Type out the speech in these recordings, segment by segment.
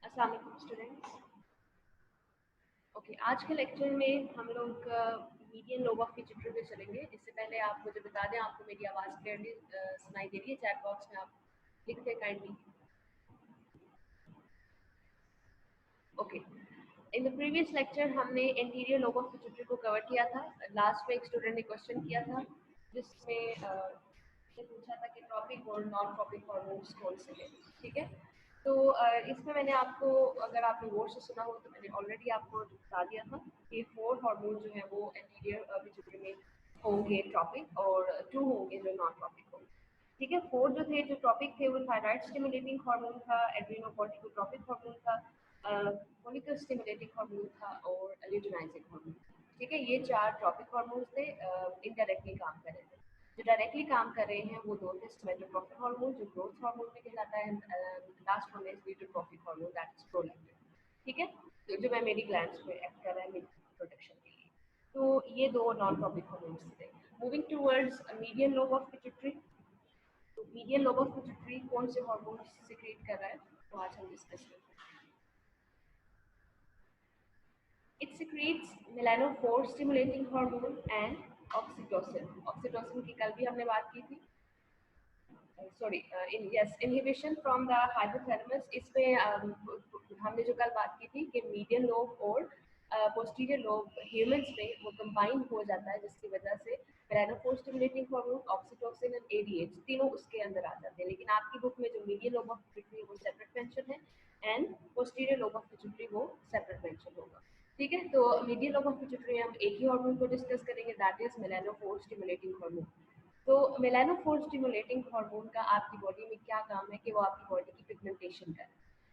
अस्सलाम वालेकुम students. Okay, आज के लेक्चर में हम लोग मीडियन लोब ऑफ पिट्यूटरी पे चलेंगे। इससे पहले आप मुझे बता दें, आपको मेरी आवाज़ क्लियरली सुनाई दे रही है? चैट बॉक्स में आप लिख दें kindly. Okay, in the previous lecture हमने इंटीरियर लोब ऑफ पिट्यूटरी को कवर किया था। लास्ट में एक स्टूडेंट ने क्वेश्चन किया था जिसमें ये पूछा था कि ट्रॉपिक और नॉन ट्रॉपिक हार्मोन्स कौन से हैं। ठीक है, तो इसमें मैंने आपको, अगर आपने गौर से सुना हो तो मैंने ऑलरेडी आपको बता दिया था कि 4 हार्मोन जो है वो इंटीरियर पिट्यूटरी में होंगे ट्रॉपिक, और 2 होंगे जो नॉन ट्रॉपिक होंगे। ठीक है, 4 जो थे, जो टॉपिक थे, वो थायराइड स्टिमुलेटिंग हार्मोन था, एड्रेनोकोर्टिकोट्रॉपिक हार्मोन था, फॉलिकल स्टिमुलेटिंग हार्मोन था, और ल्यूटिनाइजिंग हार्मोन। ठीक है, ये 4 टॉपिक हार्मोन्स थे, इनडायरेक्टली काम कर रहे थे। जो डायरेक्टली काम कर रहे हैं वो 2 थे, सोमेटोट्रोपिक हार्मोन जो ग्रोथ हार्मोन में कहलाता है, last one is luteotropic hormone that is prolactin. ठीक है, तो जो मेमोरी ग्लैंड्स में एक्ट कर रहा है मिल्क प्रोडक्शन के लिए। तो ये 2 नॉन ट्रॉपिक हार्मोन्स थे। Moving towards median lobe of pituitary. तो मीडियन लोब ऑफ पिट्यूटरी कौन से हार्मोन सिक्रीट कर रहा है, तो आज हम डिस्कस करते हैं। It secretes melanophore stimulating hormone and oxytocin. Oxytocin की कल भी हमने बात की थी। Sorry, yes, inhibition from the hypothalamus. इसमें हमने जो कल बात की थी कि मीडियन लोब और पोस्टीरियर लोब ह्यूमंस में वो कंबाइन हो जाता है, जिसकी वजह से melanophore stimulating hormone, oxytocin and ADH तीनों उसके अंदर आ जाते हैं। लेकिन आपकी बुक में जो मीडियन लोब ऑफ पिट्यूटरी वो सेपरेट मेंशन है, and posterior lobe of pituitary वो सेपरेट मेंशन होगा। ठीक है, तो मीडियन लोब ऑफ पिट्यूटरी में हम एक ही हार्मोन को डिस्कस करेंगे, दैट इज मेलानोफोर स्टिमुलेटिंग हार्मोन। तो मेलानोफोर स्टिमुलेटिंग हार्मोन का आपकी बॉडी में क्या काम है कि वो आपकी बॉडी की पिगमेंटेशन करे।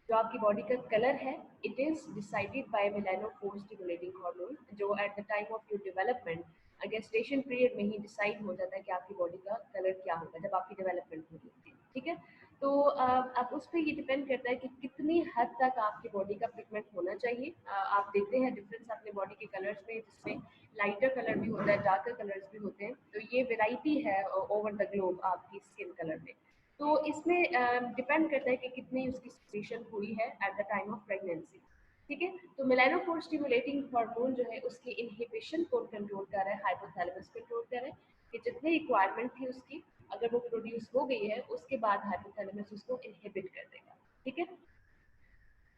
जो आपकी बॉडी का कलर है, it is decided by melanophore stimulating hormone, जो at the time of your development gestation period में ही डिसाइड हो जाता है कि आपकी बॉडी का कलर क्या होगा जब आपकी डेवलपमेंट हो रही है। ठीक है, तो अब उस पर ये डिपेंड करता है कि कितनी हद तक आपकी बॉडी का पिगमेंट होना चाहिए। आप देखते हैं डिफरेंस अपने बॉडी के कलर्स में, जिसमें लाइटर कलर भी होता है, डार्कर कलर्स भी होते हैं। तो ये वेराइटी है ओवर द ग्लोब आपकी स्किन कलर में। तो इसमें डिपेंड करता है कि कितनी उसकी सिक्रीशन हुई है eight the time of pregnancy. ठीक है, तो मेलानोफोर स्टिमुलेटिंग हार्मोन जो है उसकी इनहिबिशन को कंट्रोल कर रहा है, हाइपोथैलेमस कंट्रोल कर रहा है कि जितनी रिक्वायरमेंट थी उसकी, अगर वो प्रोड्यूस हो गई है उसके बाद हाइपोथैलेमस उसको इनहिबिट कर देगा। ठीक है,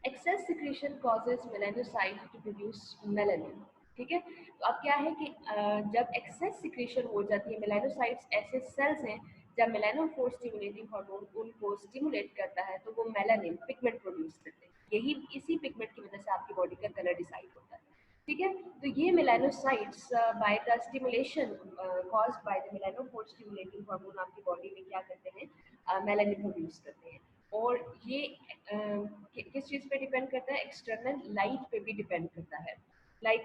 excess secretion causes melanocyte to produce melanin. ठीक है, तो अब क्या है कि जब एक्सेस सिक्रीशन हो जाती है, मेलानोसाइट्स ऐसे सेल्स हैं, जब मेलानोफोर स्टिमुलेटिंग हार्मोन उनको स्टिमुलेट करता है तो वो मेलानिन पिगमेंट प्रोड्यूस करते हैं। यही इसी पिगमेंट की वजह से आपकी बॉडी का कलर डिसाइड होता है। ठीक है, तो ये melanocytes by the stimulation caused by the melanophore stimulating hormone आपकी बॉडी में क्या करते हैं, मेलानिन प्रोड्यूस करते हैं। और ये किस चीज़ पे डिपेंड करता है, एक्सटर्नल लाइट पे भी डिपेंड करता है। लाइक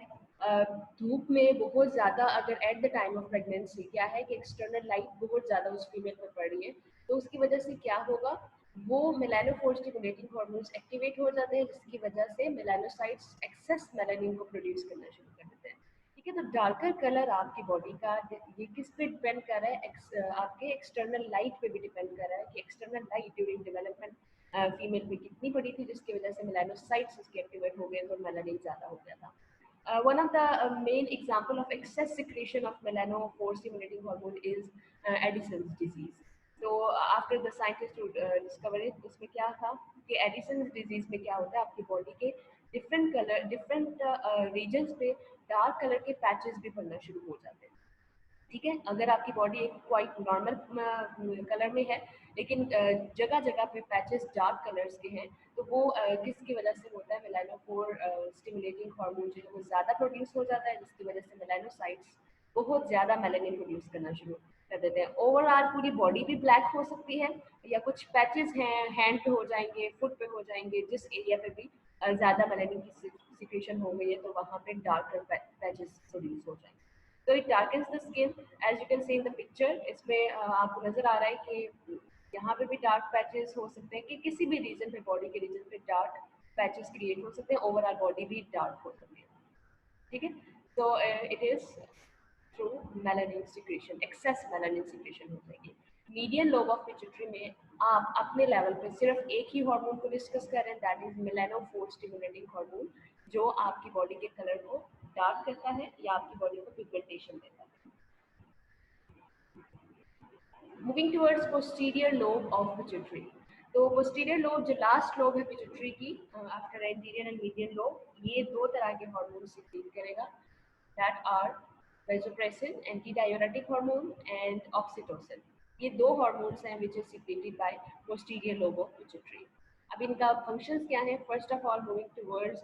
धूप में बहुत ज़्यादा, अगर eight the time of pregnancy क्या है कि एक्सटर्नल लाइट बहुत ज़्यादा उस फीमेल पर पड़ रही है, तो उसकी वजह से क्या होगा, वो मेलानोफोर स्टिमुलेटिंग हार्मोन्स एक्टिवेट हो जाते हैं, जिसकी वजह से मेलानोसाइट्स एक्सेस मेलानिन को प्रोड्यूस करना शुरू कर देते हैं। ठीक है, तो डार्कर कलर आपकी बॉडी का ये किस पे डिपेंड कर रहा है, आपके एक्सटर्नल लाइट पे भी डिपेंड कर रहा है कि external light during development female पे कितनी बड़ी थी, जिसकी वजह से मेलानोसाइट्स उसके एक्टिवेट हो गए तो मेलानिन ज़्यादा हो गया था। One of the main example of excess secretion of melanophore stimulating hormone is Addison's disease. So after the scientists to discover it, उसमें क्या था कि एडिसन्स डिजीज में क्या होता है, आपकी बॉडी के डिफरेंट कलर, डिफरेंट रीजन्स पे डार्क कलर के पैचेस भी बनना शुरू हो जाते हैं। ठीक है, अगर आपकी बॉडी एक क्वाइट नॉर्मल कलर में है, लेकिन जगह जगह पे पैचेस डार्क कलर्स के हैं, तो वो किसकी वजह से होता है, मेलानोफोर स्टिमुलेटिंग हार्मोन जो है वो ज़्यादा प्रोड्यूस हो जाता है, जिसकी वजह से मेलानोसाइट्स बहुत ज़्यादा मेलानिन प्रोड्यूस करना शुरू कर देते हैं। ओवरऑल पूरी बॉडी भी ब्लैक हो सकती है, या कुछ पैचेस हैं हैंड पे हो जाएंगे, फुट पे हो जाएंगे, जिस एरिया पे भी ज़्यादा मेलानिन की सिक्रेशन हो गई है तो वहाँ पे डार्कर पैचेस प्रोड्यूस हो जाएंगे। तो it darkens the skin, as you can see in the picture. इसमें आपको नजर आ रहा है कि यहाँ पे भी डार्क पैचेस हो सकते हैं, कि किसी भी रीजन पे, बॉडी के रीजन पे डार्क पैचेस क्रिएट हो सकते हैं, ओवरऑल बॉडी भी डार्क हो सकती है। ठीक है, तो it is through melanin secretion, excess melanin secretion हो जाएगी। मीडियन लोब ऑफ पिट्यूटरी में आप अपने लेवल पे सिर्फ एक ही हार्मोन को डिस्कस कर रहे हैं, दैट इज मेलानोफोर स्टिमुलेटिंग हार्मोन, जो आपकी बॉडी के कलर को डार्क करता है या आपकी बॉडी को पिगमेंटेशन देता है। Moving towards posterior lobe of pituitary. तो पोस्टीरियर लोब जो लास्ट लोब है पिट्यूटरी की after anterior and median lobe, ये दो तरह के हार्मोन सीक्रेट करेगा, that are vasopressin, antidiuretic hormone, and oxytocin. ये दो हार्मोन्स हैं which is secreted by posterior lobe of pituitary. अब इनका फंक्शंस क्या है? First of all moving towards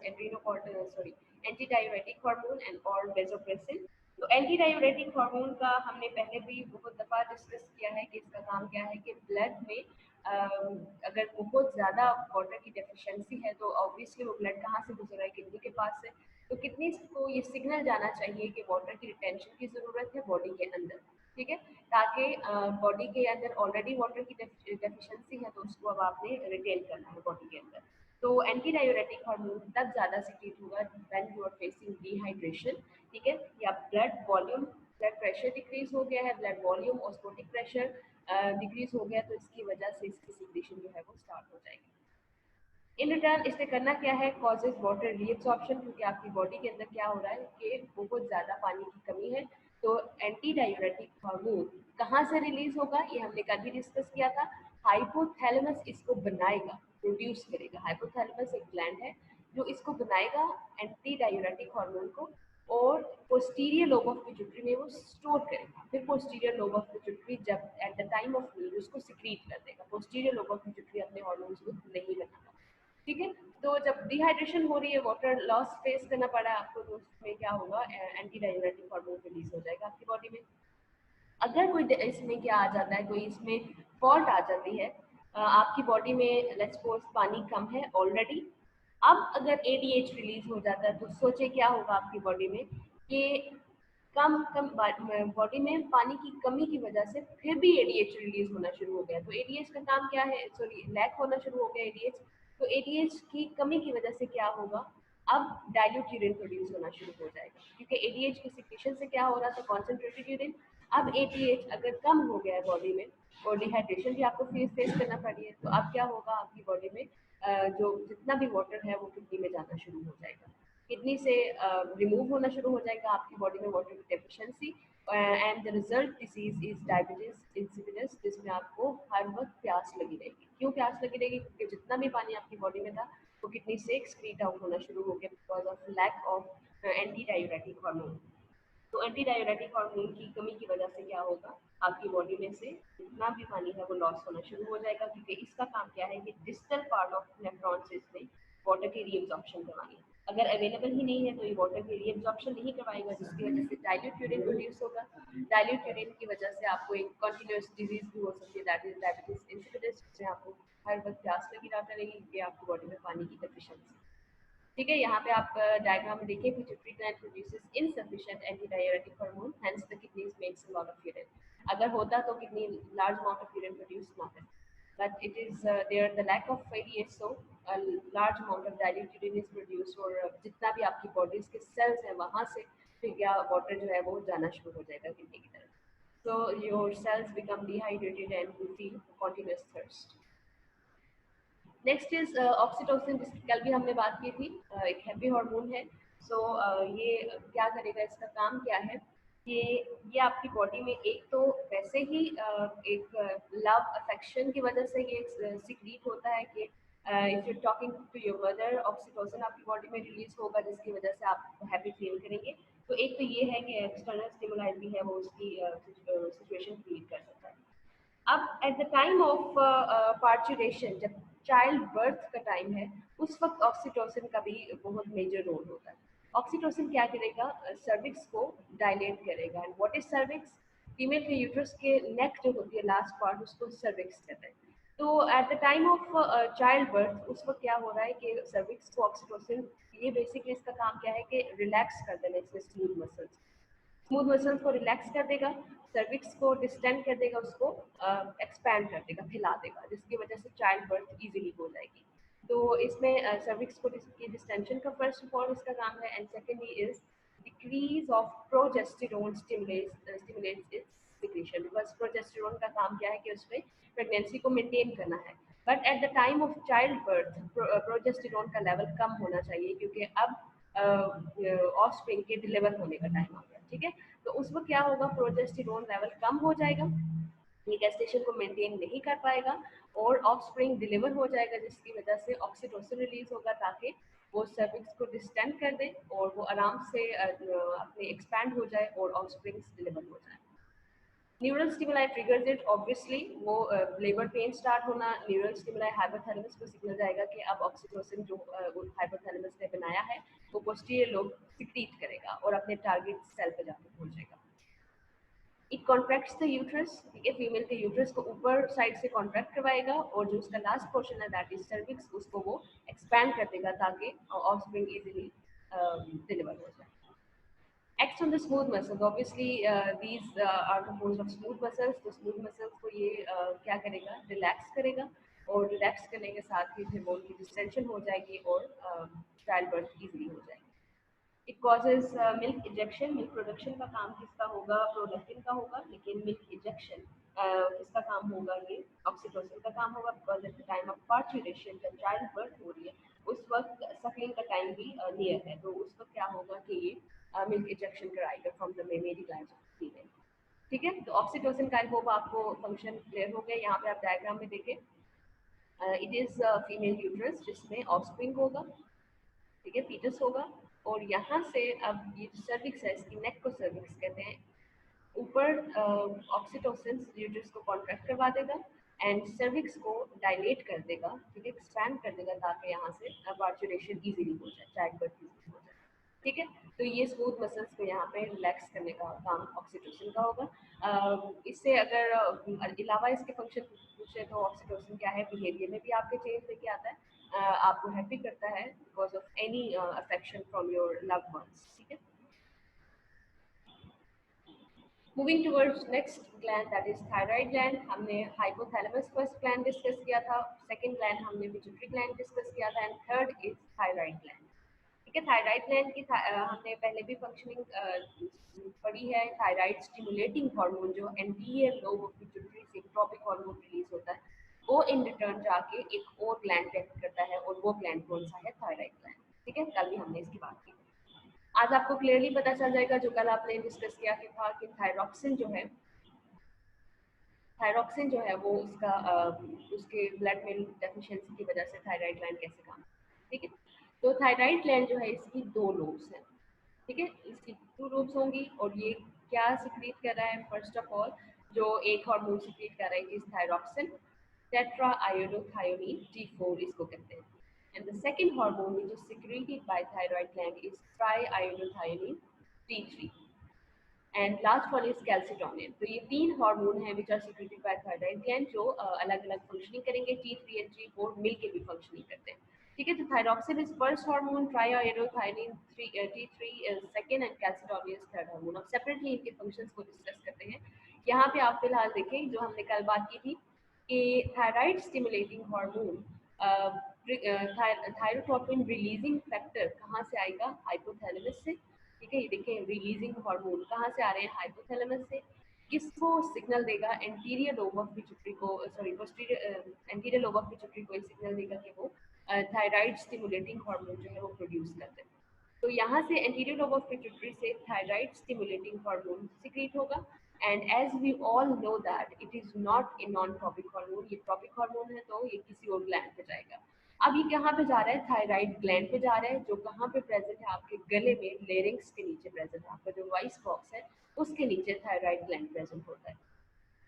antidiuretic hormone and और वेसोप्रेसिन। तो एंटी डायूरेटिक हार्मोन का हमने पहले भी बहुत दफ़ा डिस्कस किया है कि इसका काम क्या है कि ब्लड में अगर बहुत ज़्यादा वाटर की डेफिशिएंसी है तो ऑब्वियसली वो ब्लड कहाँ से गुजर रहा है? किडनी के पास से। तो किडनी को ये सिग्नल जाना चाहिए कि वाटर की रिटेंशन की ज़रूरत है बॉडी के अंदर, ठीक है, ताकि बॉडी के अंदर ऑलरेडी वाटर की डेफिशिएंसी है तो उसको अब आपने रिटेन करना है बॉडी के अंदर। तो एंटी डायूरेटिक हार्मोन तब ज़्यादा सिक्रीट होगा when you are facing dehydration, ठीक है, या blood volume, blood pressure decrease हो गया है, blood volume osmotic pressure decrease हो गया, तो इसकी वजह से इसकी सिक्रीशन जो है वो स्टार्ट हो जाएगी। इन रिटर्न इससे करना क्या है? कॉजेज वाटर रीअब्सॉर्प्शन, क्योंकि आपकी बॉडी के अंदर क्या हो रहा है कि बहुत ज़्यादा पानी की कमी है। तो एंटी डायूरेटिक हार्मोन कहाँ से रिलीज होगा? ये हमने कल भी डिस्कस किया था। हाइपोथैलेमस इसको बनाएगा, प्रोड्यूस करेगा। हाइपोथैलेमस एक ग्लैंड है जो इसको बनाएगा एंटी डायूरेटिक हार्मोन को, और पोस्टीरियर लोब ऑफ पिट्यूटरी में वो स्टोर करेगा। फिर पोस्टीरियर लोब ऑफ पिट्यूटरी जब eight the time of need उसको सिक्रीट कर देगा। पोस्टीरियर लोब ऑफ पिट्यूटरी अपने हार्मोन्स को नहीं बनाता, ठीक है। तो जब डिहाइड्रेशन हो रही है, वाटर लॉस फेस करना पड़ा आपको, तो उसमें क्या होगा? एंटी डायूरेटिक हार्मोन रिलीज हो जाएगा आपकी बॉडी में। अगर कोई इसमें क्या आ जाता है, कोई इसमें फॉल्ट आ जाती है, आपकी बॉडी में लेट्स सपोज पानी कम है ऑलरेडी, अब अगर एडीएच रिलीज हो जाता है तो सोचे क्या होगा आपकी बॉडी में कि कम कम बॉडी में पानी की कमी की वजह से फिर भी एडीएच रिलीज होना शुरू हो गया। तो एडीएच का काम क्या है? सॉरी, लैक होना शुरू हो गया एडीएच। तो एडीएच की कमी की वजह से क्या होगा? अब डाइल्यूट यूरिन प्रोड्यूस होना शुरू हो जाएगा, क्योंकि एडीएच की सिक्रेशन से क्या हो रहा था? Concentrated urine. अब एडीएच अगर कम हो गया है बॉडी में और डिहाइड्रेशन भी आपको फेस करना पड़ी है, तो अब क्या होगा आपकी बॉडी में? जो जितना भी वाटर है वो किडनी में जाना शुरू हो जाएगा, किडनी से रिमूव होना शुरू हो जाएगा आपकी बॉडी में वाटर की deficiency, and the result disease is diabetes insipidus, जिसमें आपको हर वक्त प्यास लगी रहेगी। क्यों प्यास लगी रहेगी? क्योंकि जितना भी पानी आपकी बॉडी में था वो किडनी से एक्सक्रीट आउट होना शुरू हो गया because of lack of anti diuretic hormone. तो एंटी डायूरेटिक हार्मोन की कमी की वजह से क्या होगा? आपकी बॉडी में से जितना भी पानी है वो लॉस होना शुरू हो जाएगा, क्योंकि इसका काम क्या है कि डिस्टल पार्ट ऑफ नेफ्रॉन्स में वाटर की रीअब्जॉर्प्शन करवानी है। अगर अवेलेबल ही नहीं है तो ये वाटर की रीअब्जॉर्प्शन नहीं करवाएगा, जिसकी वजह से डाइल्यूट यूरिन प्रोड्यूस होगा। डाइल्यूट यूरिन की वजह से आपको एक कॉन्टिन्यूस डिजीज भी हो सकती है, दैट इज डायबिटीज इंसिपिडस, जिससे आपको हर वक्त प्यास लगी रहती रहेगी कि आपकी बॉडी में पानी की डेफिशिएंसी, ठीक है। यहाँ पे आप डायग्राम में देखिए, pituitary gland produces insufficient anti diuretic hormone, hence the kidneys makes a lot of urine. अगर होता तो kidney large amount of urine produce ना करे, but it is there the lack of ADH, so a large amount of dilute urine is produced, और जितना भी आपकी bodies के सेल्स हैं वहाँ से फिर क्या वाटर जो है वो जाना शुरू हो जाएगा किडनी की तरफ, so your cells become dehydrated and you feel continuous thirst. Next is oxytocin, जिसकी कल भी हमने बात की थी, एक हैप्पी हार्मोन है। सो ये क्या करेगा? इसका काम क्या है कि ये आपकी बॉडी में एक तो वैसे ही एक लव अफेक्शन की वजह से ये सिक्रीट होता है कि if you talking to your mother, oxytocin आपकी बॉडी में रिलीज होगा जिसकी वजह से आप हैप्पी फील करेंगे। तो एक तो ये है कि एक्सटर्नल स्टिमुलाई भी है वो उसकी सिचुएशन क्रिएट कर सकता है। अब eight the time of parturition, जब चाइल्ड बर्थ का टाइम है, उस वक्त ऑक्सीटोसिन का भी बहुत मेजर रोल होता है। ऑक्सीटोसिन क्या करेगा? सर्विक्स को डायलेट करेगा। And what is cervix? Female के यूट्रस के नेक जो होती है लास्ट पार्ट, उसको सर्विक्स कहते हैं। तो eight the time of child birth उस वक्त क्या हो रहा है कि सर्विक्स को ऑक्सीटोसिन, ये बेसिकली इसका काम क्या है कि रिलैक्स कर देना इसमें स्मूथ मसल्स को रिलैक्स कर देगा, सर्विक्स को डिस्टेंड कर देगा, उसको एक्सपैंड कर देगा, फैला देगा, जिसकी वजह से चाइल्ड बर्थ इजीली हो जाएगी। तो इसमें सर्विक्स को की डिस्टेंशन का फर्स्ट ऑफ ऑल इसका काम है, and secondly is decrease of progesterone stimulates it's secretion, because progesterone का काम क्या है कि उसमें प्रेगनेंसी को मेंटेन करना है। But at the time of child birth progesterone का लेवल कम होना चाहिए, क्योंकि अब ऑफस्प्रिंग के डिलीवर होने का टाइम आ गया, ठीक है। तो उस वक्त क्या होगा, प्रोजेस्टेरोन लेवल कम हो जाएगा, ये गेस्टेशन को मेंटेन नहीं कर पाएगा और ऑफस्प्रिंग डिलीवर हो जाएगा, जिसकी वजह से ऑक्सीटोसिन रिलीज होगा ताकि वो सर्विक्स को डिस्टेंड कर दे और वो आराम से अपने एक्सपैंड हो जाए और ऑफस्प्रिंग्स डिलीवर हो जाए। Neural stimuli triggers it, obviously वो लेबर पेन स्टार्ट होना, न्यूरल स्टिमुलाई हाइपोथैलेमस को सिग्नल जाएगा कि अब ऑक्सीटोसिन जो हाइपोथैलेमस ने बनाया है वो पोस्टीरियर लोब सिक्रीट करेगा और अपने टारगेट सेल पे जाकर पहुंचेगा। इट कॉन्ट्रैक्ट्स द यूट्रस, ठीक है, फीमेल के यूट्रस को ऊपर साइड से कॉन्ट्रैक्ट करवाएगा और जो उसका लास्ट पोर्शन है दैट इज सर्विक्स, उसको वो एक्सपैंड कर देगा ताकि ऑफस्प्रिंग इजीली डिलीवर हो जाए। Acts on the smooth muscles. Obviously, these are composed of smooth muscles. तो smooth muscles को ये क्या करेगा, रिलैक्स करेगा और रिलैक्स करने के साथ ही फिर बोन की डिस्टेंशन हो जाएगी और चाइल्ड बर्थ ईजिली हो जाएगी। It causes milk ejection, milk production का काम किसका होगा, प्रोलैक्टिन का होगा, लेकिन मिल्क इजेक्शन किसका काम होगा, ये ऑक्सीटोसिन का काम होगा, because at the time of parturition जब चाइल्ड बर्थ हो रही है उस वक्त सकलिंग का टाइम भी नियर है, तो उस वक्त क्या होगा कि ये मिल्क इजेक्शन कराएगा from the mammary gland female, ठीक है। तो ऑक्सीटोसिन का आई होप आपको फंक्शन क्लियर हो गया। यहाँ पे आप डायग्राम में देखें, इट इज फीमेल यूट्रस जिसमें ऑफस्प्रिंग होगा, ठीक है, फीटस होगा, और यहाँ से अब ये सर्विक्स है, इसकी नेक को सर्विक्स कहते हैं, ऊपर ऑक्सीटोसिन यूट्रस को कॉन्ट्रैक्ट करवा देगा एंड सर्विक्स को डायलेट कर देगा, ठीक है, एक्सपैंड कर देगा ताकि यहाँ से पार्चुरेशन इजीली हो जाए, चाइल्ड बर्थ इजीली हो जाए, ठीक है। तो ये स्मूथ मसल्स को यहाँ पे रिलैक्स करने का काम ऑक्सीटोसिन का होगा। इससे अगर अलावा इसके फंक्शन पूछे तो ऑक्सीटोसिन क्या है, बिहेवियर में भी आपके चेंज लेके आता है, आपको हैप्पी करता है because of any affection from your loved ones, ठीक है। Moving towards next gland that is thyroid gland. हमने हाइपोथैलेमस फर्स्ट ग्लैंड डिस्कस किया था, सेकंड ग्लैंड हमने पिट्यूटरी ग्लैंड डिस्कस किया था and third is thyroid gland, ठीक है। थायराइड ग्लैंड की हमने पहले भी फंक्शनिंग पढ़ी है। थायराइड स्टिमुलेटिंग हार्मोन जो एंटीरियर लोब ऑफ पिट्यूटरी से ट्रॉपिक हार्मोन रिलीज होता है, वो इन रिटर्न जाके एक और ग्लैंड एक्ट करता है और वो ग्लैंड कौन सा है, थायराइड ग्लैंड, ठीक है। कल भी हमने इसकी बात की। आज आपको क्लियरली पता चल जाएगा जो कल आपने डिस्कस किया कि था कि थायरॉक्सिन जो है वो उसका उसके ब्लड में डेफिशिएंसी की वजह से थायराइड ग्लैंड कैसे काम, ठीक है। तो थायराइड ग्लैंड जो है इसकी दो लोब्स हैं, ठीक है, इसकी टू लोब्स होंगी और ये क्या सिक्रीट कर रहा है, फर्स्ट ऑफ ऑल जो एक हार्मोन सिक्रीट कर रहा है इज थायरॉक्सिन, टेट्रा आयोडोथायोनीन T4 इसको कहते हैं, and the second hormone which is secreted by thyroid gland is triiodothyronine T3 and last one is calcitonin. तो ये तीन हार्मोन हैं which are secreted by thyroid gland जो अलग अलग फंक्शनिंग करेंगे, T3 एंड T4 मिलके भी फंक्शनिंग करते हैं, ठीक है। तो thyroxine is first hormone, triiodothyronine T3 is second and calcitonin is third hormone. अब सेपरेटली इनके फंक्शंस को डिस्कस करते हैं। यहाँ पे आप फिलहाल देखें जो हमने कल बात की थी कि thyroid stimulating hormone thyrotropin releasing factor कहाँ से आएगा, हाइपोथैलेमस से, ठीक है। ये देखें रिलीजिंग हार्मोन कहाँ से आ रहे हैं, हाइपोथैलेमस से। किसको सिग्नल देगा, एंटीरियर लोब ऑफ पिट्यूटरी को, sorry posterior anterior lobe of pituitary को सिग्नल देगा कि वो थायराइड स्टिमुलेटिंग हार्मोन जो है वो प्रोड्यूस करते हैं। तो यहाँ से एंटीरियर लोब ऑफ पिट्यूटरी से थायराइड स्टिमुलेटिंग हार्मोन सिक्रीट होगा and as we all know that it is not a non tropic hormone, ये ट्रॉपिक हार्मोन है तो ये किसी और ग्लैंड पे जाएगा। अब ये कहाँ पे जा रहा है, थायराइड ग्लैंड पे जा रहा है, जो कहाँ पे प्रेजेंट है, आपके गले में लेरिंग्स के नीचे प्रेजेंट है, आपका जो वॉइस बॉक्स है उसके नीचे थायराइड ग्लैंड प्रेजेंट होता है,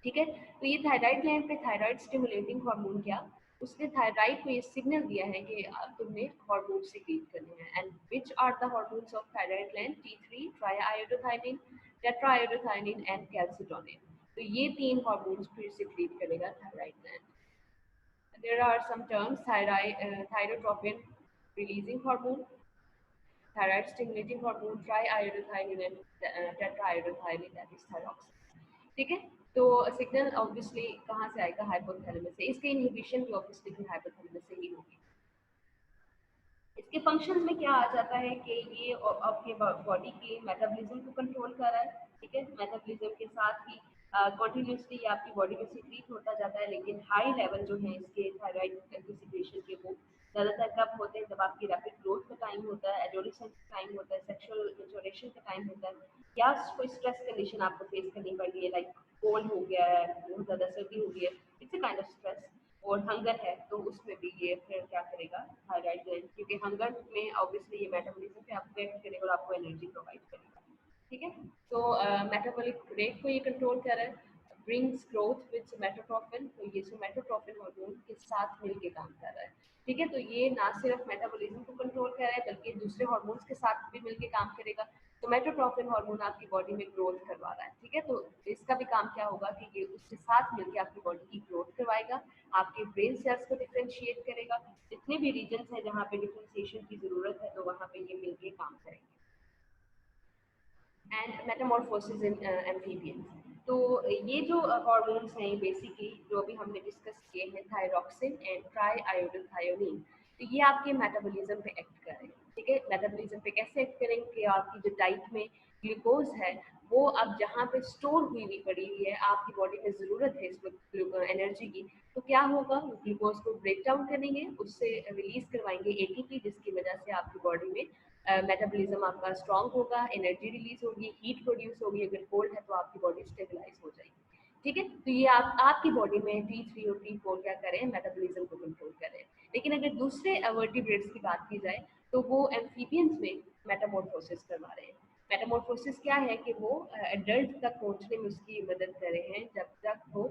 ठीक है। तो ये थायराइड ग्लैंड पे थायराइड स्टिमुलेटिंग हार्मोन क्या, उसने थायराइड को ये सिग्नल दिया है कि तुमने हार्मोन सिक्रीट करने हैं and which are the hormones of thyroid gland, T3, triiodothyronine, tetraiodothyronine and calcitonin. तो ये तीन हार्मोन्स फिर सिक्रीट करेगा thyroid gland. There are some terms, thyrotropin releasing hormone, thyroid stimulating hormone, triiodothyronine and tetraiodothyronine, that is thyroxine, ठीक है। तो signal obviously कहाँ से आएगा, हाइपोथैलेमस से, इसके इनहिबिशन भी ऑब्वियसली हाइपोथैलेमस से ही होगी। इसके फंक्शंस में क्या आ जाता है कि ये आपके बॉडी के मेटाबॉलिज्म को कंट्रोल कर रहा है, ठीक है, मेटाबॉलिज्म के साथ ही कॉन्टिन्यूसली ये आपकी बॉडी में सिक्रीट होता जाता है, लेकिन हाई लेवल जो है इसके थायराइड के सिक्रेशन के वो ज़्यादातर कब होते हैं, जब आपकी रैपिड ग्रोथ का टाइम होता है, एडोलेसेंस का टाइम होता है, सेक्सुअल मैच्योरेशन का टाइम होता है, या कोई स्ट्रेस कंडीशन आपको फेस करनी पड़ रही है, लाइक कोल्ड हो गया है, बहुत ज़्यादा सर्दी हो गई है, it's a kind of stress, और हंगर है तो उसमें भी ये फिर क्या करेगा थायराइड ग्लैंड, क्योंकि हंगर में ऑब्वियसली ये मेटाबॉलिज्म पे आपको एक्ट करेगा और आपको एनर्जी प्रोवाइड करेगा। ठीक है, तो मेटाबॉलिक रेट को ये कंट्रोल कर रहा है, ब्रिंग्स ग्रोथ विद सोमैटोट्रोपिन, तो ये सोमैटोट्रोपिन हार्मोन के साथ मिलके काम कर रहा है। ठीक है, तो ये ना सिर्फ मेटाबॉलिज्म को कंट्रोल कर रहा है बल्कि दूसरे हार्मोन्स के साथ भी मिलके काम करेगा। सोमैटोट्रोपिन हार्मोन आपकी बॉडी में ग्रोथ करवा रहा है। ठीक है, तो इसका भी काम क्या होगा कि ये उसके साथ मिलके आपकी बॉडी की ग्रोथ करवाएगा, आपके ब्रेन सेल्स को डिफ्रेंशिएट करेगा, जितने भी रीजन्स हैं जहाँ पे डिफ्रेंशिएशन की जरूरत है तो वहाँ पे ये मिलके काम करेंगे। एंड मेटामॉर्फोसिस इन एम्फीबियंस, तो ये जो हार्मोन्स हैं बेसिकली जो अभी हमने डिस्कस किए हैं, थायरॉक्सिन एंड ट्राई आयोडोथायोनिन, तो ये आपके मेटाबॉलिज्म पे एक्ट करेंगे। ठीक है, मेटाबॉलिज्म पे कैसे एक्ट करेंगे कि आपकी जो डाइट में ग्लूकोज है वो अब जहाँ पे स्टोर हुई हुई पड़ी हुई है, आपकी बॉडी में ज़रूरत है इस वक्त एनर्जी की, तो क्या होगा, ग्लूकोज को ब्रेक डाउन करेंगे, उससे रिलीज करवाएंगे एटीपी, जिसकी वजह से आपकी बॉडी में मेटाबॉलिज्म आपका स्ट्रांग होगा, एनर्जी रिलीज होगी, हीट प्रोड्यूस होगी, अगर कोल्ड है तो आपकी बॉडी स्टेबलाइज हो जाएगी। ठीक है, तो ये आपकी बॉडी में T3 और T4 क्या करें, मेटाबॉलिज्म को कंट्रोल करें। लेकिन अगर दूसरे वर्टिब्रेट्स की बात की जाए तो वो एम्फीबियंस में मेटामॉर्फोसिस करवा रहे हैं। मेटामॉर्फोसिस क्या है कि वो एडल्ट तक पहुंचने में उसकी मदद कर रहे हैं जब तक वो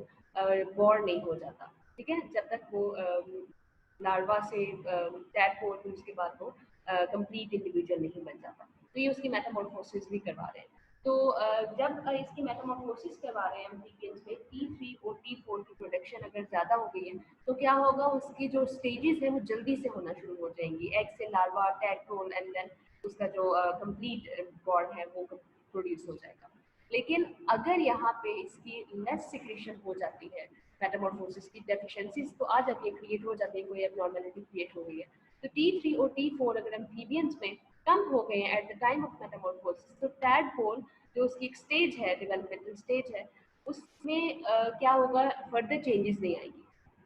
बॉर्न नहीं हो जाता। ठीक है, जब तक वो लार्वा से टैडपोल, फिर उसके बाद वो कंप्लीट इंडिविजुअल नहीं बन जाता, तो ये उसकी मेटामॉर्फोसिस भी करवा रहे हैं। तो जब इसकी मेटामॉर्फोसिस करवा रहे हैं एम्फीबियंस में, T3 और T4 की प्रोडक्शन अगर ज़्यादा हो गई है तो क्या होगा, उसकी जो स्टेजेस है वो जल्दी से होना शुरू हो जाएंगी, एग से लार्वा, टैडपोल, एंड देन उसका जो कंप्लीट बॉर्न है वो प्रोड्यूस हो जाएगा। लेकिन अगर यहाँ पे इसकी लेस सिक्रेशन हो जाती है, मेटामॉर्फोसिस की डेफिशिएंसीज तो आ जाती है, क्रिएट हो जाती है, कोई एबनॉर्मेलिटी क्रिएट हो गई है, तो T3 और T4 अगर एम्फीबियंस में कम हो गए हैं eight the time of Metamorphosis, तो टैडपोल जो उसकी एक स्टेज है, डेवलपमेंटल स्टेज है, उसमें क्या होगा, फर्दर चेंजेस नहीं आएगी,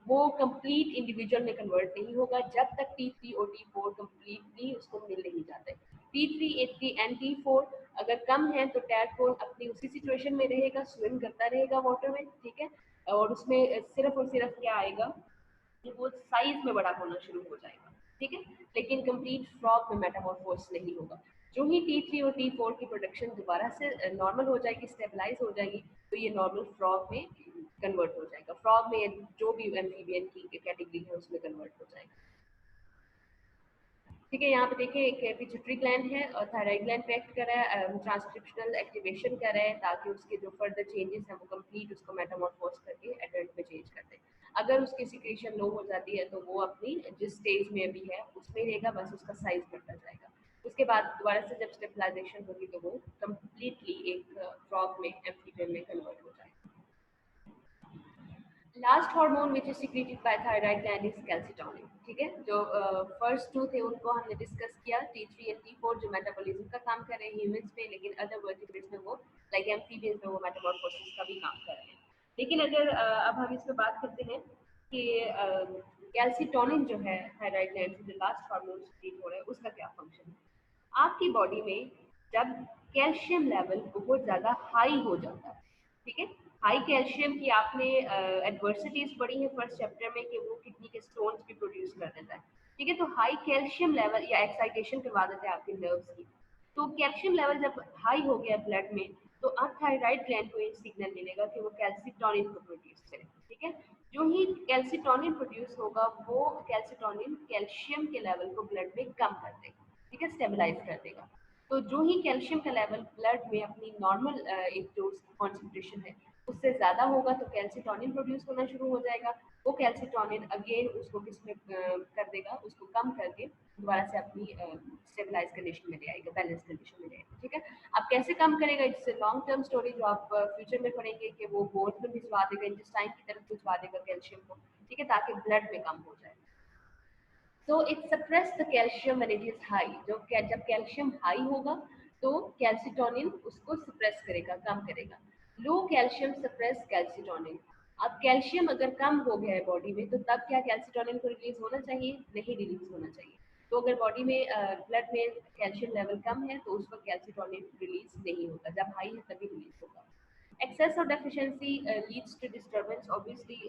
वो कंप्लीट इंडिविजुअल में कन्वर्ट नहीं होगा जब तक T3 और T4 कंप्लीटली उसको मिल नहीं जाते। T3 80 एंड T4 अगर कम है तो टैडपोल अपनी उसी सिचुएशन में रहेगा, स्विम करता रहेगा वाटर में। ठीक है, और उसमें सिर्फ और सिर्फ क्या आएगा कि वो साइज में बड़ा होना शुरू हो जाएगा। ठीक है, लेकिन कंप्लीट फ्रॉग में मेटामॉर्फोस नहीं होगा। जो ही T3 और T4 की प्रोडक्शन दोबारा से नॉर्मल हो जाएगी, स्टेबलाइज हो जाएगी, तो ये नॉर्मल फ्रॉग में कन्वर्ट हो जाएगा, फ्रॉग में जो भी एम्फीबियन की कैटेगरी है उसमें कन्वर्ट हो जाएगा। ठीक है, यहाँ पे देखिए एक पिट्यूटरी ग्लैंड है और थायराइड ग्लैंड पे एक्ट कर रहा है, ट्रांसक्रिप्शनल एक्टिवेशन कर रहा है ताकि उसके जो फर्दर चेंजेस हैं वो कंप्लीट उसको मेटामॉर्फोस करके एडल्ट में चेंज कर दे। अगर उसकी सिक्रेशन लो हो जाती है तो वो अपनी जिस स्टेज में अभी है उसमें रहेगा, बस उसका साइज बढ़ता जाएगा। उसके बाद दोबारा से जब स्टेबलाइजेशन होगी तो वो कम्प्लीटली एक फ्रॉग में, एम्फीबियन में कन्वर्ट हो जाएगा। Last hormone which is secreted by thyroid gland is calcitonin. ठीक है, जो फर्स्ट टू थे उनको हमने डिस्कस किया, T3 एंड T4 जो मेटाबॉलिज्म का काम कर रहे हैं ह्यूमंस पे, लेकिन अदर वर्टिब्रेट्स में वो लाइक एम्फीबियंस में वो मेटामॉर्फोसिस का भी काम कर रहे हैं। लेकिन अगर अब हम इसमें बात करते हैं कि कैल्सिटोनिन जो है थायराइड ग्लैंड से जो लास्ट हार्मोन सिक्रेट हो रहा है उसका क्या फंक्शन है। आपकी बॉडी में जब कैल्शियम लेवल बहुत ज़्यादा हाई हो जाता है, ठीक है, हाई कैल्शियम की आपने एडवर्सिटीज पढ़ी है फर्स्ट चैप्टर में कि वो किडनी के स्टोन्स भी प्रोड्यूस कर देता है। ठीक है, तो हाई कैल्शियम लेवल या एक्साइटेशन करवा देता है आपके नर्व्स की, तो कैल्शियम लेवल जब हाई हो गया ब्लड में तो अब थायराइड ग्लैंड को एक सिग्नल मिलेगा कि वो कैल्सिटोनिन को प्रोड्यूस करे। ठीक है, जो ही कैल्सिटोनिन प्रोड्यूस होगा वो कैल्सिटोनिन कैल्शियम के लेवल को ब्लड में कम कर देगा। ठीक है, स्टेबलाइज कर देगा। तो जो ही कैल्शियम का लेवल ब्लड में अपनी नॉर्मल एक जो कॉन्सेंट्रेशन है उससे ज़्यादा होगा तो कैल्सिटोनिन प्रोड्यूस होना शुरू हो जाएगा। वो कैल्सिटोनिन अगेन उसको किसमें कर देगा, उसको कम करके दोबारा से अपनी स्टेबलाइज कंडीशन में ले आएगा, बैलेंस कंडीशन में ले आएगा। ठीक है, अब कैसे कम करेगा, इट्स लॉन्ग टर्म स्टोरी जो आप फ्यूचर में पढ़ेंगे कि वो बोर्ड में भिजवा देगा, इंटेस्टाइन की तरफ भिजवा देगा कैल्शियम को। ठीक है, ताकि ब्लड में कम हो जाए। So it suppress the calcium when it is high, जब कैल्शियम हाई होगा तो कैल्सिटोनिन उसको सप्रेस करेगा, कम करेगा। लो कैल्शियम सप्रेस कैल्सिटोनिन। अब कैल्शियम अगर कम हो गया है बॉडी में तो तब क्या कैल्सिटोनिन को रिलीज होना चाहिए? नहीं रिलीज होना चाहिए। तो अगर बॉडी में ब्लड में कैल्शियम लेवल कम है तो उस वक्त कैल्सिटोनिन रिलीज नहीं होता, जब हाई है तभी रिलीज होगा। एक्सेस और deficiency leads to disturbance. Obviously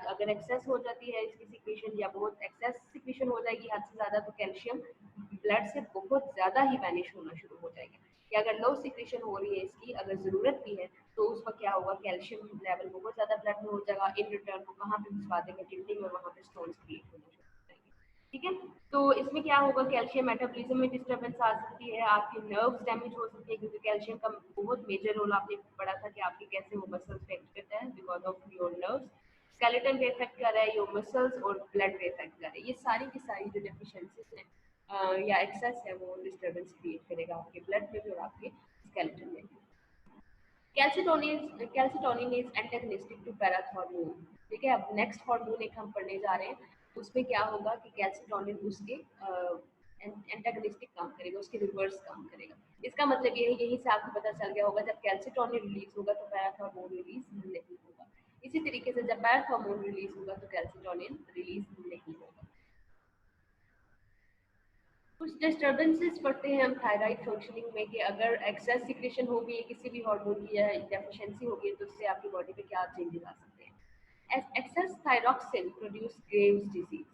अगर एक्सेस हो जाती है इसकी सिक्रीशन या बहुत एक्सेस सिक्रीशन हो जाएगी हद से ज़्यादा तो कैल्शियम ब्लड से बहुत ज़्यादा ही वैनिश होना शुरू हो जाएगा। या अगर लो सिक्रीशन हो रही है इसकी, अगर ज़रूरत भी है, तो उस वक्त क्या होगा, कैल्शियम लेवल बहुत ज़्यादा ब्लड में हो जाएगा। इन रिटर्न वो कहाँ पे भिजवा देंगे? किडनी में, वहाँ पे स्टोन्स क्रिएट होना शुरू हो जाएंगे। ठीक है, तो इसमें क्या होगा, कैल्शियम मेटाबॉलिज्म में डिस्टर्बेंस आ सकती है, आपकी नर्व्स डैमेज हो सकती है, क्योंकि कैल्शियम का बहुत मेजर रोल आपने पढ़ा था कि आपके कैसे वो मसल्स पे एक्ट करता है because of your nerves. Skeleton पे इफेक्ट कर रहा है, योर मसल्स और ब्लड पे इफेक्ट कर रहा है। ये सारी की सारी जो डेफिशिएंसीज हैं या एक्सेस है वो डिस्टर्बेंस क्रिएट करेगा आपके ब्लड में भी और आपके स्केलेटन में भी। Calcitonin is antagonistic to parathormone. ठीक है, अब नेक्स्ट हार्मोन एक हम पढ़ने जा रहे हैं, उसमें क्या होगा कि कैल्सिटोनिन उसके एंटागोनिस्टिक काम करेगा, उसके रिवर्स काम करेगा। इसका मतलब ये है, यहीं से आपको पता चल गया होगा, जब कैल्सिटोनिन रिलीज होगा तो पैराथॉर्मोन रिलीज नहीं होगा। इसी तरीके से जब पैराथॉर्मोन रिलीज होगा तो कैल्सिटोनिन रिलीज नहीं होगा। कुछ डिस्टर्बेंसेस पड़ते हैं हम थायराइड फंक्शनिंग में कि अगर एक्सेस सिक्रेशन होगी है किसी भी हार्मोन की या डेफिशिएंसी होगी तो उससे आपकी बॉडी पे क्या चेंजेस आ सकते हैं। Excess thyroxine produce Graves disease.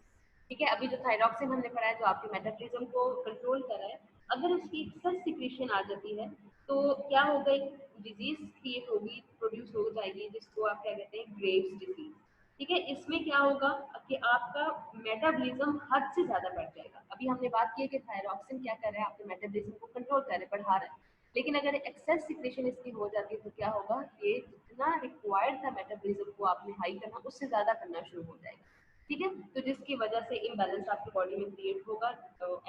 ठीक है, अभी जो थायरॉक्सिन हमने पढ़ा है जो आपके मेटाबॉलिज्म को कंट्रोल कर रहा है, अगर उसकी एक्सेस सिक्रेशन आ जाती है तो क्या होगा, एक डिजीज क्रिएट होगी, प्रोड्यूस हो जाएगी, जिसको आप क्या कहते हैं, ग्रेव्स डिजीज। ठीक है, इसमें क्या होगा कि आपका मेटाबॉलिज्म हद से ज्यादा बढ़ जाएगा। अभी हमने बात की है कि थायरॉक्सिन क्या कर रहा है, आपके मेटाबॉलिज्म को कंट्रोल कर रहा है, बढ़ा रहा है। लेकिन अगर एक्सेस सिक्रेशन इसकी हो जाती है तो क्या होगा, ये जितना रिक्वायर्ड था मेटाबॉलिज्म को आपने हाई करना, उससे ज्यादा करना शुरू हो जाएगा। ठीक है, तो जिसकी वजह से इम्बैलेंस आपकी बॉडी में क्रिएट होगा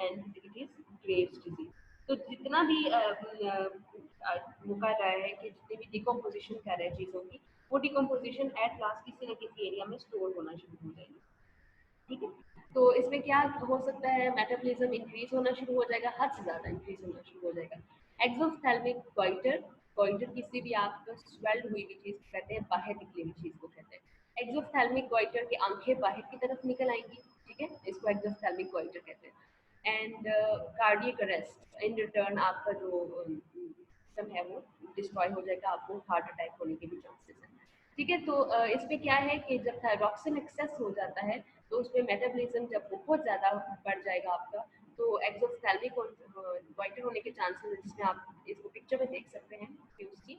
and it is Graves disease. तो जितना भी वो कर रहा है कि जितनी भी डिकम्पोजिशन कर रहा है चीज़ों की, वो डिकम्पोजिशन एट लास्ट किसी न किसी एरिया में स्टोर होना शुरू हो जाएगी। ठीक है, तो इसमें क्या हो सकता है, मेटाबॉलिज्म इंक्रीज होना शुरू हो जाएगा, हद से ज़्यादा इंक्रीज होना शुरू हो जाएगा। एक्सोथैल्मिक गोइटर, गोइटर किसी भी आप स्वेल्ड हुई हुई चीज़ को कहते हैं, बाहर निकली हुई चीज़ को कहते हैं। एक्सोथैल्मिक गोइटर की आंखें बाहर की तरफ निकल आएंगी। ठीक है, इसको एक्सोथैल्मिक गोइटर कहते हैं। And cardiac arrest, in return आपका जो सिस्टम है वो डिस्ट्रॉय हो जाएगा, आपको हार्ट अटैक होने के भी चांसेस हैं। ठीक है, तो इसमें क्या है कि जब थायरॉक्सिन एक्सेस हो जाता है तो उसमें मेटाबॉलिज्म जब बहुत ज़्यादा बढ़ जाएगा आपका, तो एक्सोथैल्मिक और गोइटर होने के चांसेस हैं, जिसमें आप इसको पिक्चर में देख सकते हैं कि उसकी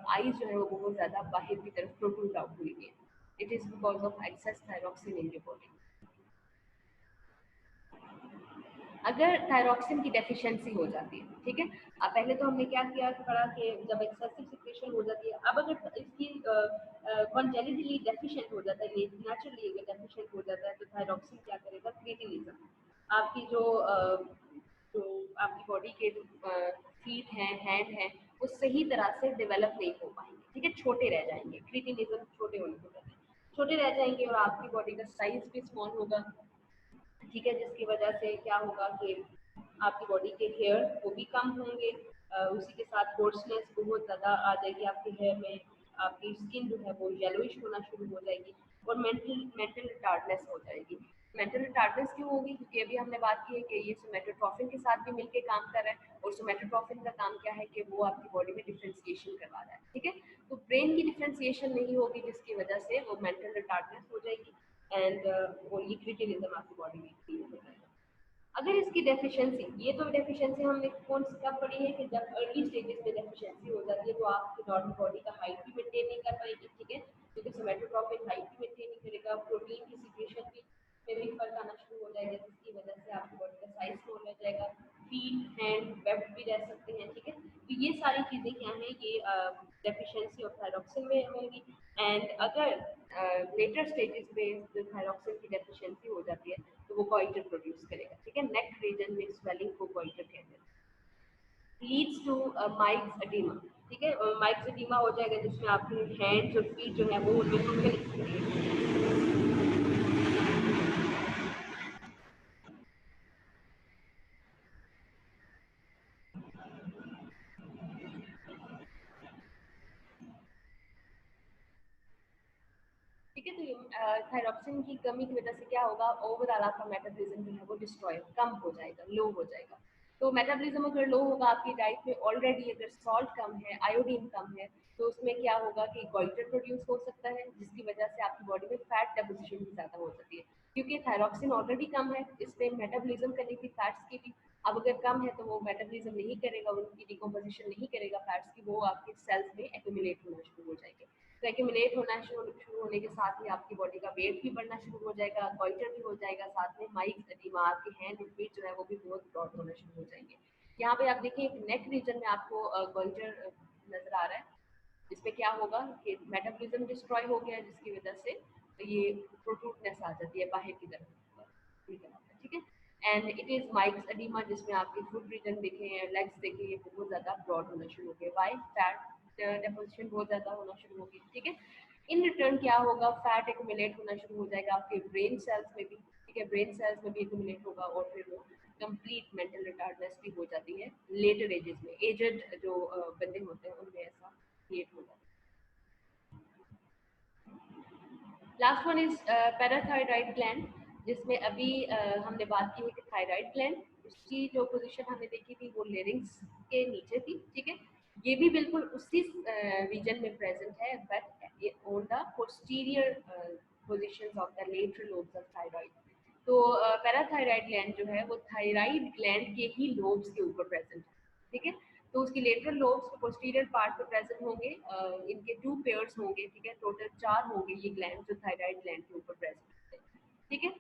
आईज जो है वो बहुत ज़्यादा बाहर की तरफ प्रोट्रूड आउट हुई है। It is because of excess thyroxine in your body. अगर थायरॉक्सिन की डेफिशिएंसी हो जाती है, ठीक है, अब पहले तो हमने क्या किया, पढ़ा कि जब एक्सेसिव सिक्रेशन हो जाती है, अब अगर इसकी कॉन्जेनिटली डेफिशिएंट हो जाता है, नेचुरली अगर डेफिशिएंट हो जाता है तो थायरॉक्सिन क्या करेगा, क्रिटिनिज्म, आपकी जो आपकी बॉडी के फीट हैं, हैंड हैं, वो सही तरह से डेवलप नहीं हो पाएंगे। ठीक है, छोटे रह जाएंगे, क्रिटिनिज्म छोटे होने को कहते हैं, छोटे रह जाएंगे और आपकी बॉडी का साइज भी स्मॉल होगा। ठीक है, जिसकी वजह से क्या होगा कि आपकी बॉडी के हेयर वो भी कम होंगे, उसी के साथ कोर्सनेस बहुत ज़्यादा आ जाएगी आपके हेयर में, आपकी स्किन जो है वो येलोइश होना शुरू हो जाएगी और मेंटल मेंटल रिटार्डनेस हो जाएगी। मेंटल रिटार्डनेस क्यों होगी, क्योंकि अभी हमने बात की है कि ये सोमेटोट्रोफिन के साथ भी मिलके काम कर रहा है, और सोमेटोट्रोफिन का काम क्या है कि वो आपकी बॉडी में डिफ्रेंसिएशन करवा रहा है। ठीक है, तो ब्रेन की डिफ्रेंसिएशन नहीं होगी, जिसकी वजह से वो मेंटल रिटार्डनेस हो जाएगी एंड वो लिक्विडिज्म आपकी बॉडी में क्रिएट हो जाएगा। अगर इसकी डेफिशिएंसी, ये तो डेफिशिएंसी हमने कौन सी कब पढ़ी है कि जब अर्ली स्टेजेस में डेफिशिएंसी हो जाती है तो आपकी नॉर्मल बॉडी का हाइट भी मेंटेन नहीं कर पाएगी। ठीक है, क्योंकि सोमेटोट्रोपिन हाइट भी मेंटेन नहीं करेगा, प्रोटीन की सिक्रेशन भी में भी फर्क आना शुरू हो जाएगा, जिसकी वजह से आपकी बॉडी का साइज स्मॉल रह जाएगा, फीट हैंड वेब भी रह सकते हैं। ठीक है, तो ये सारी चीज़ें क्या हैं, ये डेफिशिएंसी ऑफ थायरॉक्सिन में होंगी। एंड अगर लेटर स्टेजेस में जो थायरॉक्सिन की डेफिशिएंसी हो जाती है तो वो गोइटर प्रोड्यूस करेगा। ठीक है, नेक रीजन में स्वेलिंग को गोइटर कहते हैं। Leads to myxoedema. ठीक है, माइक्स एडिमा हो जाएगा जिसमें आपके हैंड्स और फीट जो है वो बिल्कुल करेंगे। ठीक है। तो ये थायरॉक्सिन की कमी की वजह से क्या होगा, ओवरऑल आपका मेटाबॉलिज्म जो है वो डिस्ट्रॉय कम हो जाएगा, लो हो जाएगा। तो मेटाबॉलिज्म अगर लो होगा, आपकी डाइट में ऑलरेडी अगर सॉल्ट कम है, आयोडीन कम है, तो उसमें क्या होगा कि गॉइटर प्रोड्यूस हो सकता है, जिसकी वजह से आपकी बॉडी में फैट डेपोजिशन भी ज़्यादा हो सकती है, क्योंकि थायरॉक्सिन ऑलरेडी कम है, इसमें मेटाबॉलिज्म करनी थी फैट्स की भी। अब अगर कम है तो वो मेटाबॉलिज्म नहीं करेगा, उनकी डिकम्पोजिशन नहीं करेगा फैट्स की, वो आपके सेल्स में एक्यूमुलेट होना शुरू हो जाएंगे। तो एक्यूमुलेट होना शुरू होने के साथ ही आपकी बॉडी का वेट भी बढ़ना शुरू हो जाएगा, गॉइटर भी हो जाएगा, साथ में माइक दिमाग के हैंड और फीट जो है वो भी बहुत ब्रॉड होना शुरू हो जाएंगे। यहाँ पे आप देखिए एक नेक रीजन में आपको गॉइटर नजर आ रहा है, इसमें क्या होगा कि मेटाबॉलिज्म डिस्ट्रॉय हो गया है, जिसकी वजह से ये प्रोट्रूडनेस आ जाती है बाहर की तरफ, ठीक है। And it is mics oedema, जिसमें आपके फुट रीजन देखे हैं, लेग्स देखे, ये बहुत ज्यादा ब्रॉड होना शुरू हो गए, वाई फैट डेपोजिशन बहुत ज्यादा होना शुरू हो गई, ठीक है। इन रिटर्न क्या होगा, फैट एक्यूमुलेट होना शुरू हो जाएगा आपके ब्रेन सेल्स में भी, ठीक है, ब्रेन सेल्स में भी एक्यूमुलेट होगा, और फिर वो कंप्लीट मेंटल रिटार्डनेस भी हो जाती है लेटर एजेस में, एजेड जो बंदे होते हैं उनमें ऐसा क्रिएट हो जाता है। Last one is parathyroid gland, जिसमें अभी हमने बात की है कि थायराइड ग्लैंड, उसकी जो पोजीशन हमने देखी थी वो लेरिंग्स के नीचे थी, ठीक है। ये भी बिल्कुल उसी रीजन में प्रेजेंट है, but on the posterior positions of the lateral lobes of thyroid. तो पैराथायराइड ग्लैंड जो है वो थायराइड ग्लैंड के ही लोब्स के ऊपर प्रेजेंट है, ठीक है। तो उसकी लेटरल लोब्स पोस्टीरियर पार्ट पे प्रेजेंट होंगे, इनके टू पेयर्स होंगे, ठीक है, टोटल 4 होंगे ये ग्लैंड जो थायराइड ग्लैंड के ऊपर प्रेजेंट है, ठीक है।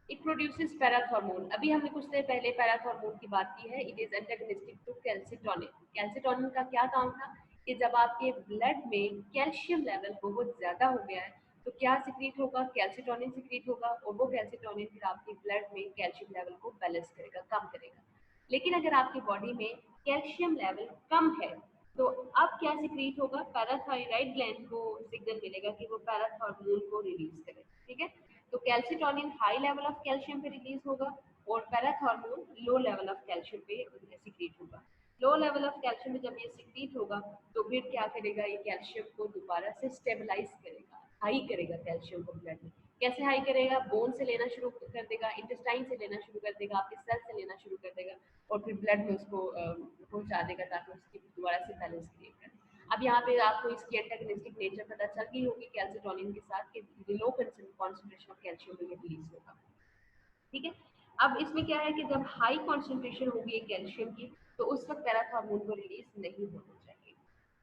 इट प्रोड्यूसेस पैराथॉर्मोन, अभी हमने कुछ देर पहले पैराथॉर्मोन की बात की है। It is antagonistic to calcitonin. Calcitonin का क्या काम था कि जब आपके ब्लड में कैल्शियम लेवल बहुत ज्यादा हो गया है तो क्या सिक्रीट होगा, कैल्सिटोनिन सिक्रीट होगा, और वो कैल्सिटोनिन फिर आपके ब्लड में कैल्शियम लेवल को बैलेंस करेगा, कम करेगा। लेकिन अगर आपकी बॉडी में कैल्शियम लेवल कम है तो अब क्या सिक्रीट होगा, पैराथायराइड ग्लैंड को सिग्नल मिलेगा कि वो पैराथॉर्मोन को रिलीज करे, ठीक है। तो calcitonin high level of calcium पे रिलीज होगा और parathormone low level of calcium पे सिक्रीट होगा। लो लेवल ऑफ कैल्शियम में जब ये सिक्रीट होगा तो फिर क्या करेगा, ये कैल्शियम को दोबारा से स्टेबलाइज करेगा, हाई करेगा कैल्शियम को ब्लड में। कैसे हाई करेगा, बोन से लेना शुरू कर देगा, इंटेस्टाइन से लेना शुरू कर देगा, आपके सेल से लेना शुरू कर देगा, और फिर ब्लड में उसको पहुंचा देगा ताकि उसकी दोबारा से बैलेंस क्रिएट करे। अब यहाँ पे आपको इसकी एंटागोनिस्टिक नेचर पता चल गई होगी कैल्सिटोनिन के साथ कि लो कॉन्सेंट्रेशन ऑफ कैल्शियम में ये रिलीज होगा, ठीक है। अब इसमें क्या है कि जब हाई कॉन्सेंट्रेशन होगी कैल्शियम की तो उस वक्त पैराथॉर्मोन को रिलीज नहीं होना चाहिए,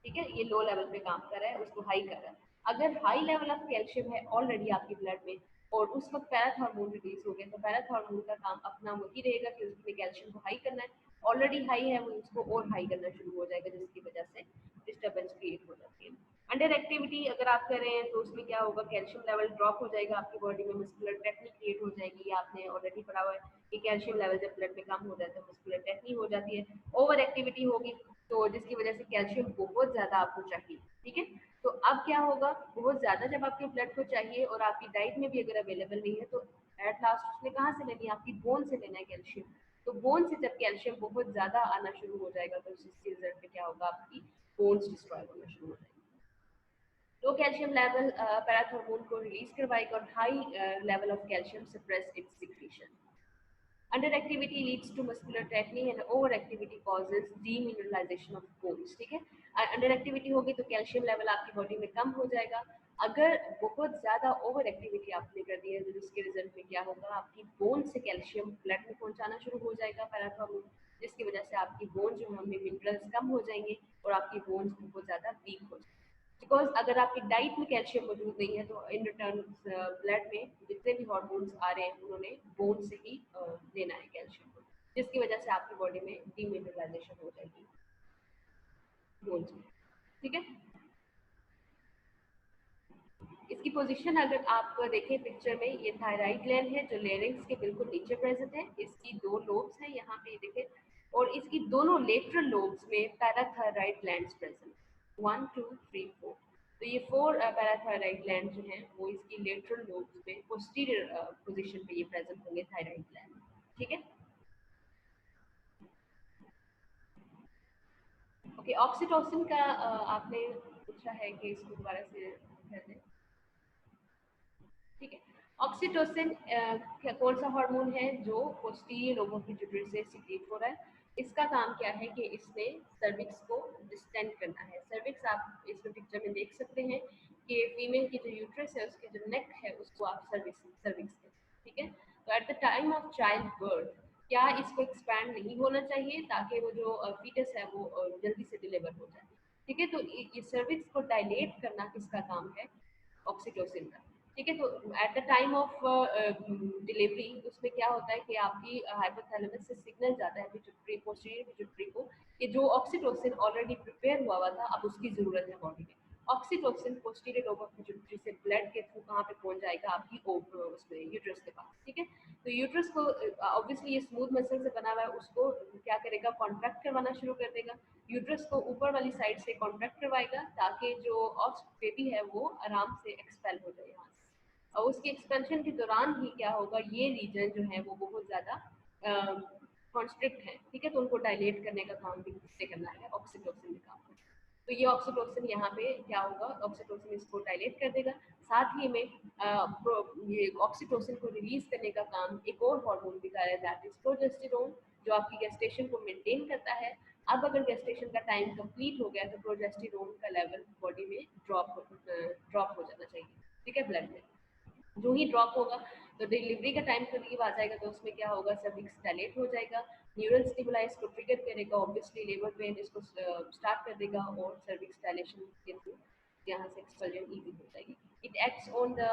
ठीक है। ये लो लेवल पे काम कर रहा है, उसको हाई कर रहा है। अगर हाई लेवल ऑफ कैल्शियम है ऑलरेडी आपके ब्लड में और उस वक्त पैराथॉर्मोन रिलीज हो गए तो पैराथॉर्मोन का काम अपना वही रहेगा कि उसने कैल्शियम को हाई करना है, ऑलरेडी हाई है वो उसको और हाई करना शुरू हो जाएगा, जिसकी वजह से डिस्टर्बेंस क्रिएट हो जाती है। अंडर एक्टिविटी अगर आप कर रहे हैं तो उसमें क्या होगा, कैल्शियम लेवल ड्रॉप हो जाएगा आपकी बॉडी में, मस्कुलर टेक्नी क्रिएट हो जाएगी, ये आपने ऑलरेडी पढ़ा हुआ है कि कैल्शियम लेवल जब ब्लड में कम हो जाता है मस्कुलर टेक्नी हो जाती है। ओवर एक्टिविटी होगी तो जिसकी वजह से कैल्शियम बहुत ज्यादा आपको चाहिए, ठीक है। तो अब क्या होगा, बहुत ज्यादा जब आपके ब्लड को चाहिए और आपकी डाइट में भी अगर अवेलेबल नहीं है तो एट लास्ट उसने कहाँ से लेनी है, आपकी बोन से लेना है कैल्शियम। तो बोन से जब कैल्शियम बहुत ज्यादा आना शुरू हो जाएगा तो इसके रिजल्ट में क्या होगा, आपकी बोन्स डिस्ट्रॉय होना शुरू हो जाएगी। लो कैल्शियम लेवल पैराथॉर्मोन को रिलीज करवाएगा और high level of calcium suppress it's secretion. Underactivity leads to muscular tetany and overactivity causes demineralization of bones, ठीक है। अंडर एक्टिविटी होगी तो कैल्शियम लेवल आपकी बॉडी में कम हो जाएगा। अगर बहुत ज्यादा ओवर एक्टिविटी आपने कर दी है तो जिसके रिजल्ट में क्या होगा, आपकी बोन से कैल्शियम ब्लड में पहुंचाना शुरू हो जाएगा पैराथॉर्मोन, जिसकी वजह से आपकी बोन जो है मिनरल्स कम हो जाएंगे और आपकी बोन्स बहुत ज्यादा वीक हो जाएंगी। बिकॉज अगर आपकी डाइट में कैल्शियम मौजूद नहीं है तो इन रिटर्न ब्लड में जितने भी हार्मोन्स आ रहे हैं उन्होंने बोन से ही लेना है कैल्शियम को, जिसकी वजह से आपकी बॉडी में डीमिनरलाइजेशन हो जाएगी बोन्स में, ठीक है। इसकी पोजीशन अगर आप देखें पिक्चर में, ये थायराइड ग्लैंड है जो लेरिंग्स के बिल्कुल नीचे प्रेजेंट है, इसकी दो लोब्स हैं यहाँ पे देखें, और इसकी दोनों लेटरल लोब्स में पैराथायराइड ग्लैंड्स प्रेजेंट, 1 2 3 4। तो ये 4 पैराथायराइड ग्लैंड जो हैं वो इसकी लेटरल लोब्स में पोस्टीरियर पोजीशन पे ये प्रेजेंट होंगे थायराइड ग्लैंड, ठीक है। ओके, ऑक्सीटोसिन का आपने पूछा है कि इसको दोबारा से कह दें। ऑक्सीटोसिन कौन सा हार्मोन है जो पोस्टीरियर लोब ऑफ पिट्यूटरी से सीक्रेट हो रहा है? इसका काम क्या है कि इसने सर्विक्स को डिस्टेंड करना है। सर्विक्स आप इसमें पिक्चर में देख सकते हैं कि फीमेल की जो यूट्रस है उसके जो नेक है उसको आप सर्विक्स सर्विक्स कहते हैं, ठीक है। तो eight the time of child birth क्या इसको एक्सपैंड नहीं होना चाहिए ताकि वो जो फीटस है वो जल्दी से डिलीवर हो जाए, ठीक है। तो ये सर्विक्स को डायलेट करना किसका काम है? ऑक्सीटोसिन का, ठीक है। तो eight the time of delivery उसमें क्या होता है कि आपकी हाइपोथैलेमस से सिग्नल जाता है पिट्यूटरी पोस्टीरियर पिट्यूटरी को कि जो ऑक्सीटोसिन ऑलरेडी प्रिपेयर हुआ हुआ था अब उसकी ज़रूरत है बॉडी में। Oxytocin posterior lobe of pituitary से ब्लड के थ्रू कहाँ पे पहुंच जाएगा? आपकी उसमें यूट्रस के पास, ठीक है। तो यूट्रस को ऑब्वियसली ये स्मूथ मसल से बना हुआ है, उसको क्या करेगा? कॉन्ट्रैक्ट करवाना शुरू कर देगा। यूट्रस को ऊपर वाली साइड से कॉन्ट्रैक्ट करवाएगा ताकि जो ऑक्स बेबी है वो आराम से एक्सपेल हो जाए यहाँ से। और उसकी एक्सपेंशन के दौरान ही क्या होगा? ये रीजन जो है वो बहुत ज़्यादा कॉन्स्ट्रिक्ट है, ठीक है। तो उनको डायलेट करने का काम भी किससे करना है? ऑक्सीटोसिन का काम। तो ये ऑक्सीटोसिन यहाँ पे क्या होगा? ऑक्सीटोसिन इसको डायलेट कर देगा। साथ ही में ये ऑक्सीटोसिन को रिलीज करने का काम एक और हार्मोन भी कर रहा है, दैट इज प्रोजेस्टेरोन, जो आपकी गेस्टेशन को मेंटेन करता है। अब अगर गेस्टेशन का टाइम कंप्लीट हो गया तो प्रोजेस्टेरोन का लेवल बॉडी में ड्रॉप हो जाना चाहिए, ठीक है, ब्लड में। जो ही ड्रॉप होगा तो डिलीवरी का टाइम करीब आ जाएगा तो उसमें क्या होगा? सर्विक्स डायलेट हो जाएगा, न्यूरल स्टिमुलाई इसको ट्रिगर करेगा, ऑब्वियसली लेबर पेन इसको स्टार्ट कर देगा और सर्विक्स डायलेशन के थ्रू यहाँ से एक्सपल्जन इजी हो जाएगी। It acts on the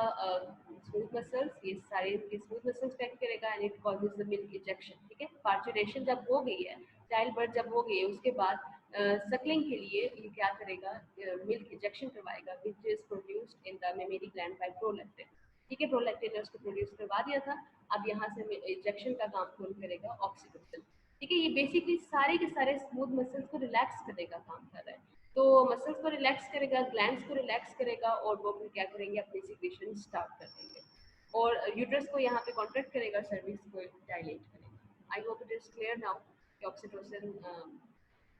smooth muscles, ये सारे के स्मूथ मसल्स पे एक्ट करेगा and it causes the milk ejection, ठीक है। पार्चुरेशन जब हो गई है, चाइल्ड बर्थ जब हो गई है, उसके बाद सकलिंग के लिए ये क्या करेगा? मिल्क इजेक्शन करवाएगा which is produced in the mammary gland by prolactin, ठीक है। प्रोलैक्टिन ने उसको प्रोड्यूस करवा दिया था, अब यहाँ से इंजेक्शन का काम कौन करेगा? ऑक्सीटोसिन, ठीक है। ये बेसिकली सारे के सारे स्मूथ मसल्स को रिलैक्स करने का काम कर रहा है। तो मसल्स को रिलैक्स करेगा, ग्लैंड्स को रिलैक्स करेगा और वो फिर क्या करेंगे? अपनी सिक्रेशन स्टार्ट कर देंगे और यूट्रस को यहाँ पे कॉन्ट्रैक्ट करेगा, सर्विक्स को डायलेट करेगा। I hope it is clear now कि ऑक्सीटोसिन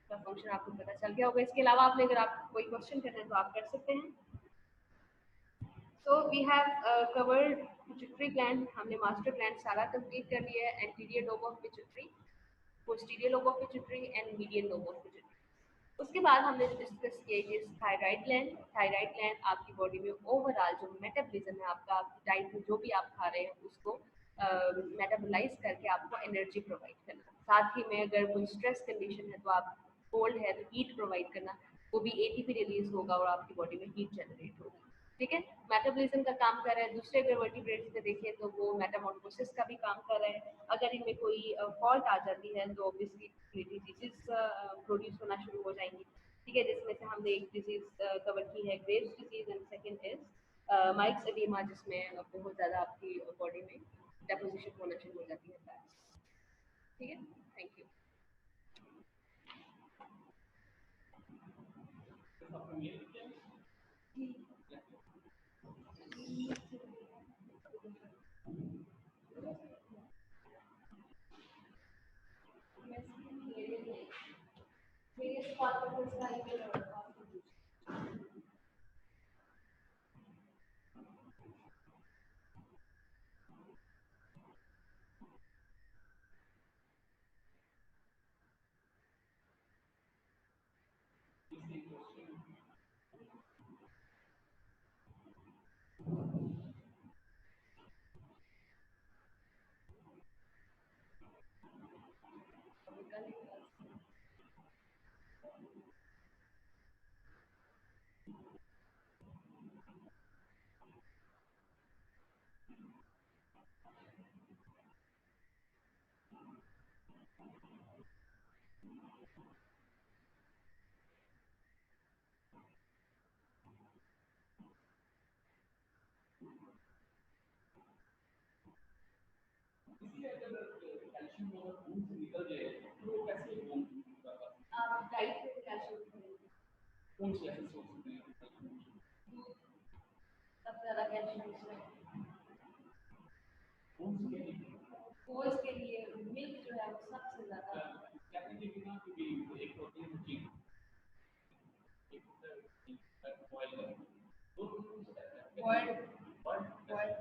का फंक्शन आपको पता चल गया होगा। इसके अलावा आपने अगर आप कोई क्वेश्चन करना है तो आप कर सकते हैं। So we have covered pituitary gland, हमने master gland सारा complete कर लिया है, anterior lobe of pituitary, posterior lobe of pituitary and median lobe of pituitary। उसके बाद हमने डिस्कस किया कि थायराइड ग्लैंड। थायराइड ग्लैंड आपकी बॉडी में ओवरऑल जो मेटाबॉलिज्म है आपका, आपकी डाइट में जो भी आप खा रहे हैं उसको मेटाबोलाइज करके आपको एनर्जी प्रोवाइड करना। साथ ही में अगर कोई स्ट्रेस कंडीशन है तो आप कोल्ड है तो हीट प्रोवाइड करना, वो भी एटीपी रिलीज होगा और आपकी बॉडी में हीट जनरेट होगी, ठीक है। मेटाबॉलिज्म का काम कर रहा है। दूसरे अगर वर्टिब्रेट्स में देखें तो वो मेटामॉर्फोसिस का भी काम कर रहा है। अगर इनमें कोई फॉल्ट आ जाती है तो ऑब्वियसली डिजीजेस प्रोड्यूस होना शुरू हो जाएंगी, ठीक है। जिसमें से हमने एक डिजीज कवर की है Graves disease and second is mics oedema, जिसमें बहुत ज़्यादा आपकी बॉडी में डेपोजिशन होना शुरू हो जाती है फैट्स, ठीक है। Thank you. आप डाइट में कैल्शियम सबसे ज़्यादा कैल्शियम बोन्स के लिए मिल्क जो है वो सबसे ज़्यादा boiled boiled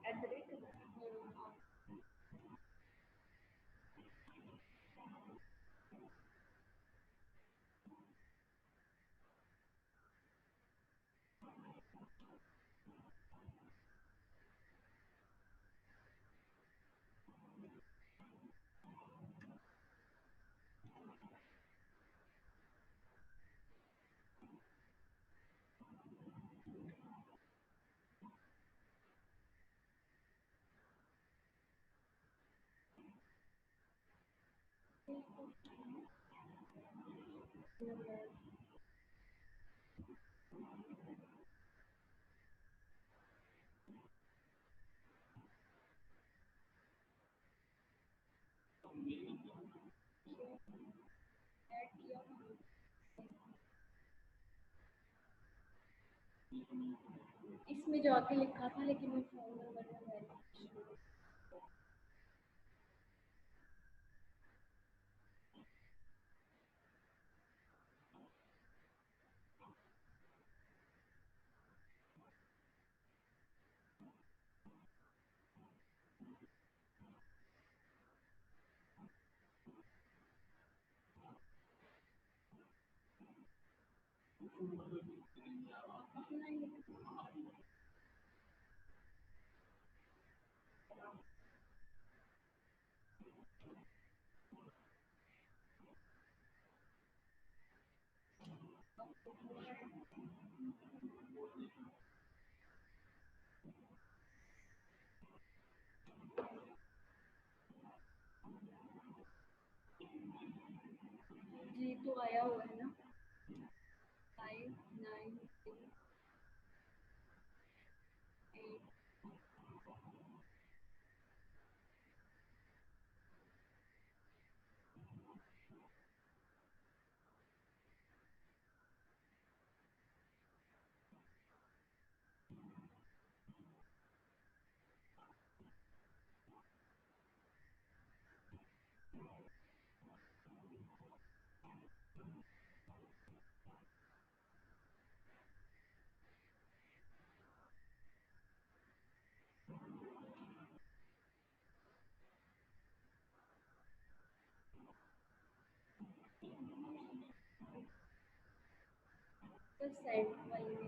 at the rate. इसमें जो आगे लिखा था लेकिन मैं फोन नंबर में वेरीफिकेशन। जी तो आया हुआ है ना 593 8। तो सेंड वाली में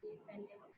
ये पहले वाला।